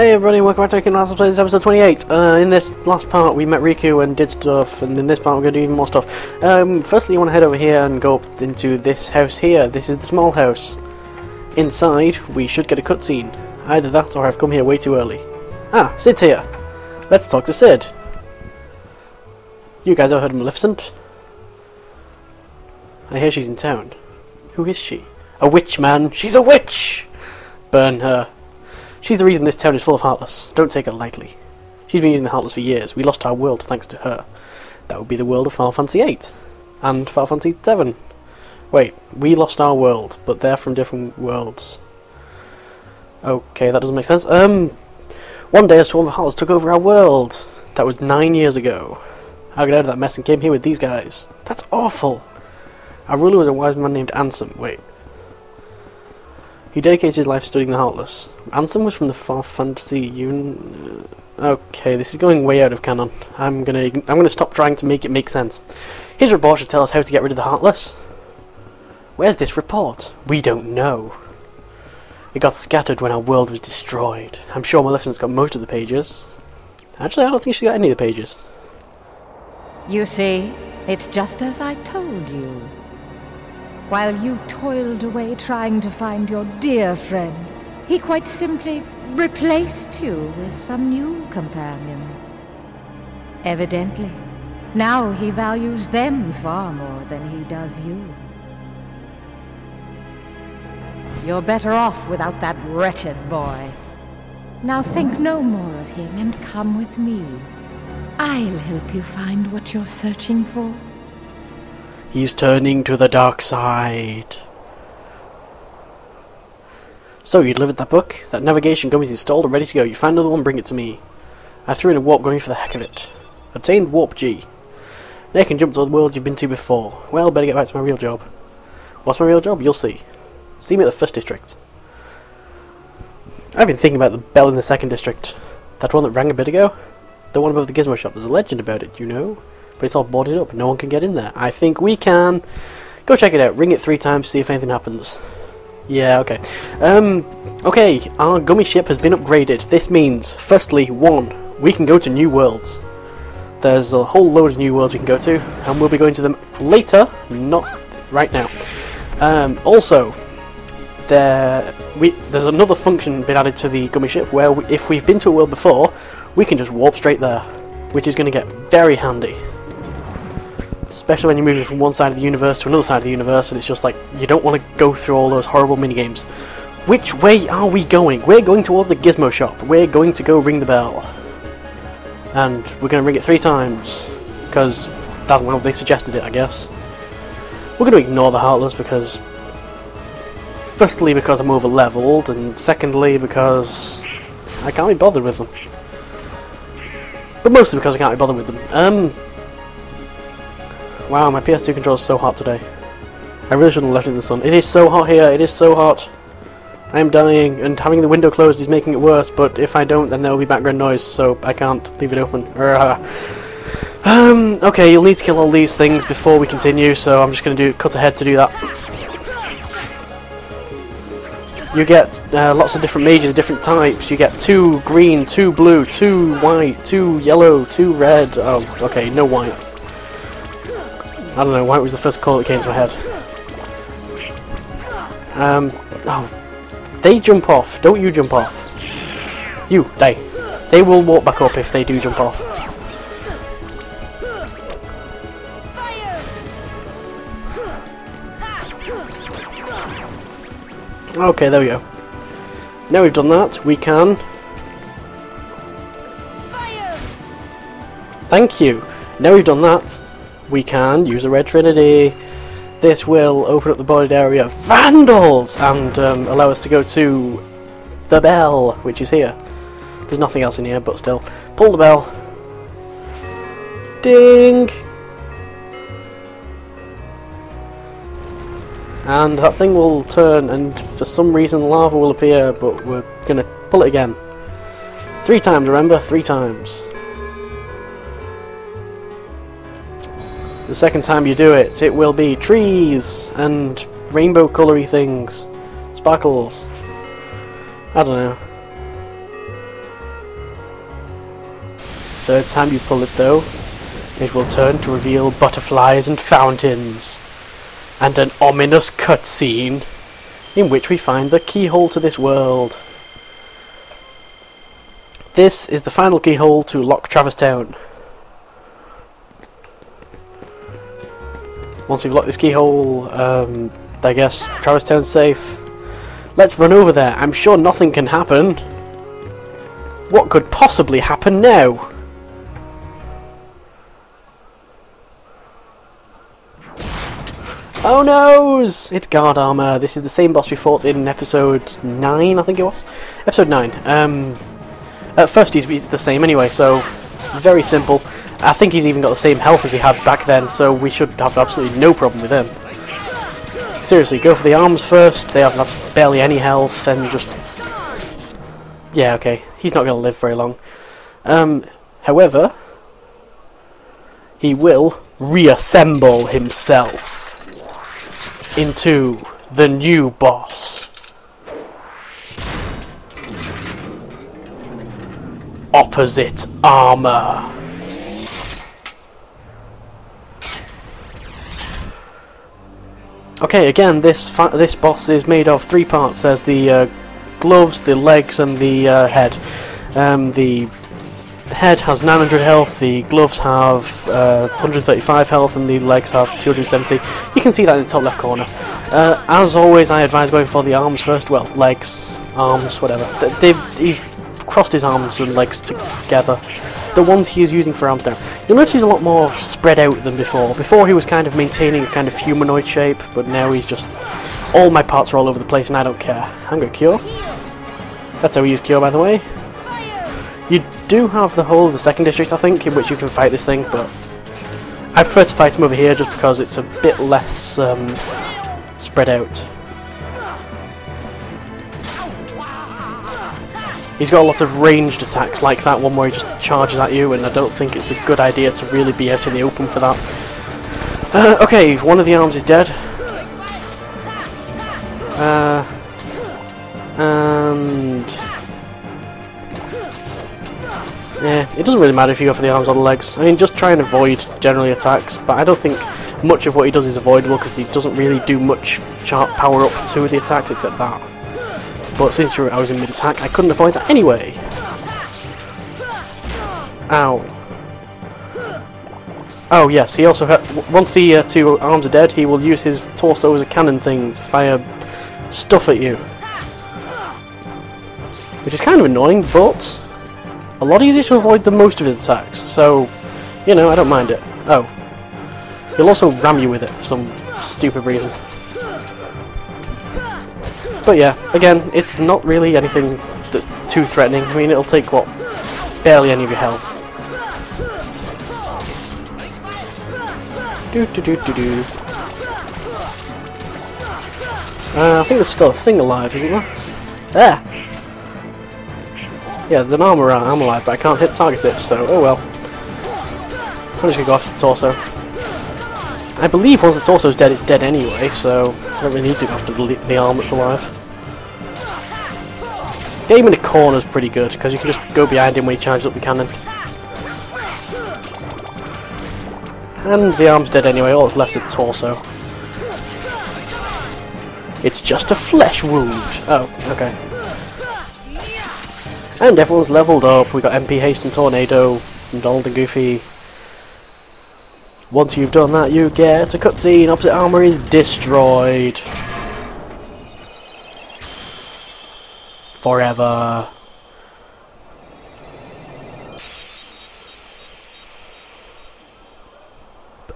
Hey everybody, welcome back to Let's Play. This is episode 28. In this last part we met Riku and did stuff, and in this part we're going to do even more stuff. Firstly you want to head over here and go up into this house here. This is the small house. Inside we should get a cutscene. Either that or I've come here way too early. Ah, Sid's here. Let's talk to Sid. You guys ever heard of Maleficent? I hear she's in town. Who is she? A witch, man! She's a witch! Burn her. She's the reason this town is full of Heartless. Don't take her lightly. She's been using the Heartless for years. We lost our world thanks to her. That would be the world of Final Fantasy VIII. And Final Fantasy VII. Wait, we lost our world, but they're from different worlds. Okay, that doesn't make sense. One day a swarm of Heartless took over our world. That was 9 years ago. I got out of that mess and came here with these guys. That's awful! Our ruler was a wise man named Ansem. Wait. He dedicated his life studying the Heartless. Ansem was from the Final Fantasy Okay, this is going way out of canon. I'm gonna stop trying to make it make sense. His report should tell us how to get rid of the Heartless. Where's this report? We don't know. It got scattered when our world was destroyed. I'm sure Maleficent's got most of the pages. Actually, I don't think she got any of the pages. You see, it's just as I told you. While you toiled away trying to find your dear friend, he quite simply replaced you with some new companions. Evidently, now he values them far more than he does you. You're better off without that wretched boy. Now think no more of him and come with me. I'll help you find what you're searching for. He's turning to the dark side. So, you delivered that book? That navigation gummy is installed and ready to go. You find another one, bring it to me. I threw in a warp gummy for the heck of it. Obtained warp G. Now you can jump to the world you've been to before. Well, better get back to my real job. What's my real job? You'll see. See me at the first district. I've been thinking about the bell in the second district. That one that rang a bit ago? The one above the gizmo shop. There's a legend about it, you know? But it's all boarded up, no one can get in there. I think we can. Go check it out, ring it 3 times, see if anything happens. Yeah, okay. Okay, our gummy ship has been upgraded. This means, firstly, 1, we can go to new worlds. There's a whole load of new worlds we can go to, and we'll be going to them later, not right now. Also, there's another function been added to the gummy ship, where if we've been to a world before, we can just warp straight there, which is going to get very handy. Especially when you're moving from one side of the universe to another side of the universe, and it's just like, you don't want to go through all those horrible minigames. Which way are we going? We're going towards the gizmo shop. We're going to go ring the bell. And we're going to ring it 3 times, because that's when they suggested it, I guess. We're going to ignore the Heartless because... Firstly, because I'm over-leveled, and secondly, because I can't be bothered with them. But mostly because I can't be bothered with them. Wow, my PS2 controller is so hot today. I really shouldn't have left it in the sun. It is so hot here, it is so hot. I am dying, and having the window closed is making it worse, but if I don't, then there will be background noise, so I can't leave it open. Okay, you'll need to kill all these things before we continue, so I'm just going to cut ahead to do that. You get lots of different mages, different types. You get 2 green, 2 blue, 2 white, 2 yellow, 2 red. Oh, okay, no white. I don't know, white was the first colour that came to my head. Oh, they jump off. Don't you jump off. You, they will walk back up if they do jump off. Okay, there we go. Now we've done that, we can... Thank you! Now we've done that, we can use the Red Trinity. This will open up the boarded area of Vandals! And allow us to go to the bell, which is here. There's nothing else in here, but still. Pull the bell. Ding! And that thing will turn, and for some reason lava will appear, but we're gonna pull it again. 3 times, remember? 3 times. The second time you do it, it will be trees and rainbow colory things. Sparkles. I don't know. third time you pull it though, it will turn to reveal butterflies and fountains, and an ominous cutscene in which we find the keyhole to this world. This is the final keyhole to lock Traverse Town. Once we've locked this keyhole, I guess Traverse Town's safe. Let's run over there. I'm sure nothing can happen. What could possibly happen now? Oh noes! It's guard armor. This is the same boss we fought in episode 9, I think it was. Episode 9. At first he's the same anyway, so very simple. I think he's even got the same health as he had back then, so we should have absolutely no problem with him. Seriously, go for the arms first. They have barely any health, and just... yeah, okay. He's not going to live very long. However, he will reassemble himself into the new boss. Opposite armor. Okay, again, this boss is made of 3 parts. There's the gloves, the legs, and the head. The head has 900 health, the gloves have 135 health, and the legs have 270. You can see that in the top left corner. As always, I advise going for the arms first. Well, legs, arms, whatever. He's crossed his arms and legs together. The ones he is using for arms now. You'll notice he's a lot more spread out than before. Before he was kind of maintaining a kind of humanoid shape, but now he's just... all my parts are all over the place and I don't care. I'm going to cure. That's how we use cure, by the way. You do have the whole of the second district, I think, in which you can fight this thing, but I prefer to fight him over here just because it's a bit less spread out. He's got a lot of ranged attacks like that one where he just charges at you, and I don't think it's a good idea to really be out in the open for that. Okay, one of the arms is dead. And... yeah, it doesn't really matter if you go for the arms or the legs. I mean, just try and avoid generally attacks, but I don't think much of what he does is avoidable because he doesn't really do much power up to the attacks except that. But since I was in mid-attack, I couldn't avoid that anyway. Ow. Oh yes, he also once the 2 arms are dead, he will use his torso as a cannon thing to fire stuff at you. Which is kind of annoying, but a lot easier to avoid than most of his attacks, so, you know, I don't mind it. Oh. He'll also ram you with it for some stupid reason. But yeah, again, it's not really anything that's too threatening. I mean, it'll take, what, barely any of your health. I think there's still a thing alive, isn't there? There! Yeah, there's an arm alive, but I can't target it, so oh well. I'm just gonna go after the torso. I believe once the torso's dead, it's dead anyway, so I don't really need to go after the arm that's alive. The aim in the corner's pretty good, because you can just go behind him when he charges up the cannon. And the arm's dead anyway, all that's left is the torso. It's just a flesh wound. Oh, okay. And everyone's leveled up. We got MP Haste and Tornado from Donald and Goofy. Once you've done that, you get a cutscene. Opposite armor is destroyed. Forever.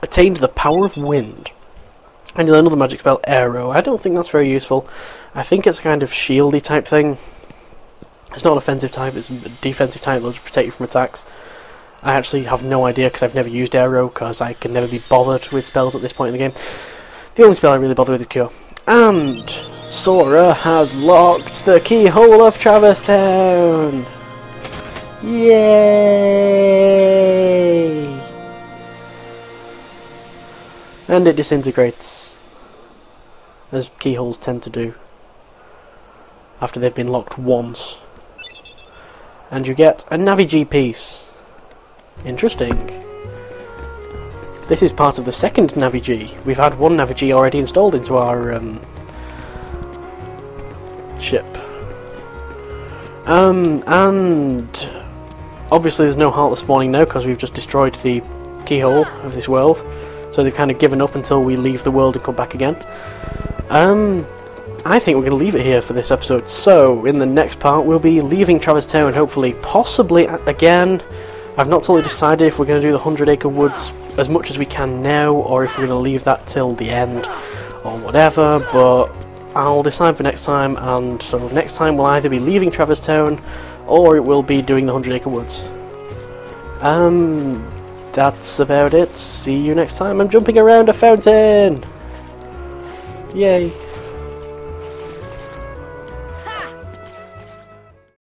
Attained the power of wind. And you'll learn another magic spell, Arrow. I don't think that's very useful. I think it's a kind of shieldy type thing. It's not an offensive type, it's a defensive type that'll protect you from attacks. I actually have no idea because I've never used Arrow because I can never be bothered with spells at this point in the game. The only spell I really bother with is Cure. And Sora has locked the keyhole of Traverse Town! Yay! And it disintegrates, as keyholes tend to do, after they've been locked once. And you get a Navi G piece. Interesting. This is part of the second Navi-G. We've had one Navi-G already installed into our ship. And obviously there's no Heartless spawning now because we've just destroyed the keyhole of this world. So they've kind of given up until we leave the world and come back again. I think we're going to leave it here for this episode. So in the next part we'll be leaving Traverse Town and hopefully, possibly again. I've not totally decided if we're going to do the 100 Acre Woods as much as we can now, or if we're going to leave that till the end, or whatever, but I'll decide for next time, and so next time we'll either be leaving Traverse Town, or it will be doing the 100 Acre Woods. That's about it. See you next time. I'm jumping around a fountain! Yay!